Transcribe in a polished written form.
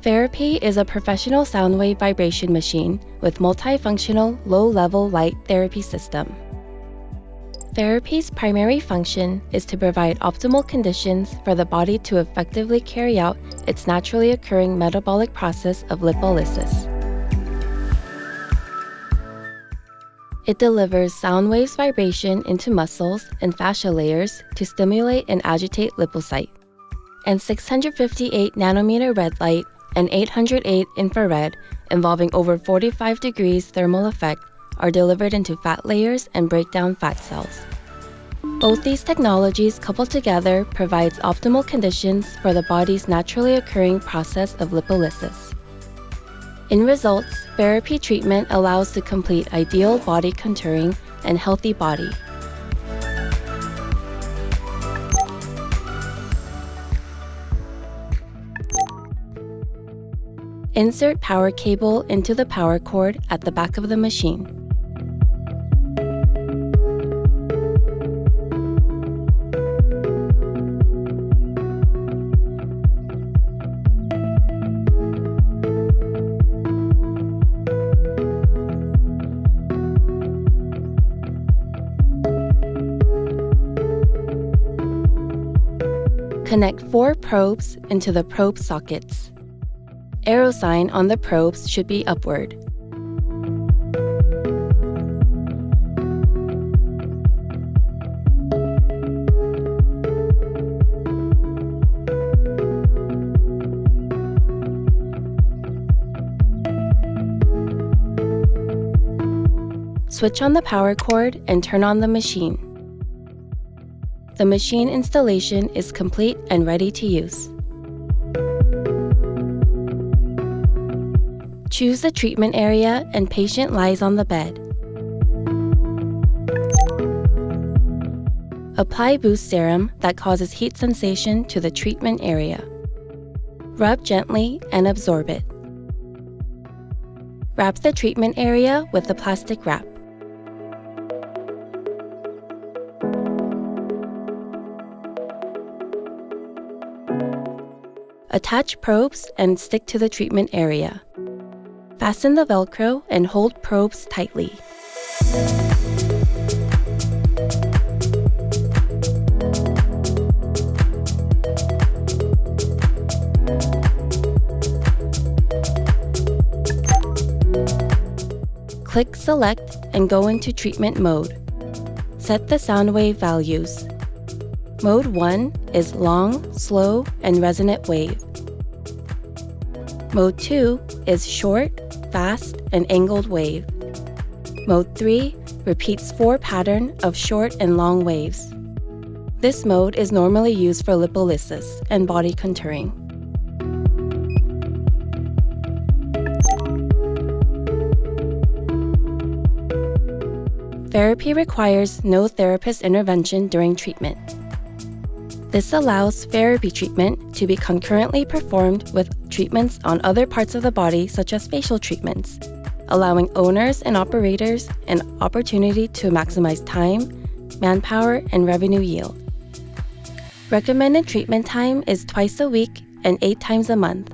Therapy is a professional sound wave vibration machine with multifunctional, low-level light therapy system. Therapy's primary function is to provide optimal conditions for the body to effectively carry out its naturally occurring metabolic process of lipolysis. It delivers sound waves vibration into muscles and fascia layers to stimulate and agitate lipocyte. And 658 nanometer red light and 808 infrared, involving over 45 degrees thermal effect, are delivered into fat layers and break down fat cells. Both these technologies coupled together provides optimal conditions for the body's naturally occurring process of lipolysis. In results, therapy treatment allows to complete ideal body contouring and healthy body. Insert power cable into the power cord at the back of the machine. Connect 4 probes into the probe sockets. Arrow sign on the probes should be upward. Switch on the power cord and turn on the machine. The machine installation is complete and ready to use. Choose the treatment area and patient lies on the bed. Apply boost serum that causes heat sensation to the treatment area. Rub gently and absorb it. Wrap the treatment area with the plastic wrap. Attach probes and stick to the treatment area. Fasten the Velcro and hold probes tightly. Click Select and go into treatment mode. Set the sound wave values. Mode 1 is long, slow, and resonant wave. Mode 2 is short, fast, and angled wave. Mode 3 repeats 4 patterns of short and long waves. This mode is normally used for lipolysis and body contouring. Therapy requires no therapist intervention during treatment. This allows therapy treatment to be concurrently performed with treatments on other parts of the body, such as facial treatments, allowing owners and operators an opportunity to maximize time, manpower, and revenue yield. Recommended treatment time is twice a week and 8 times a month.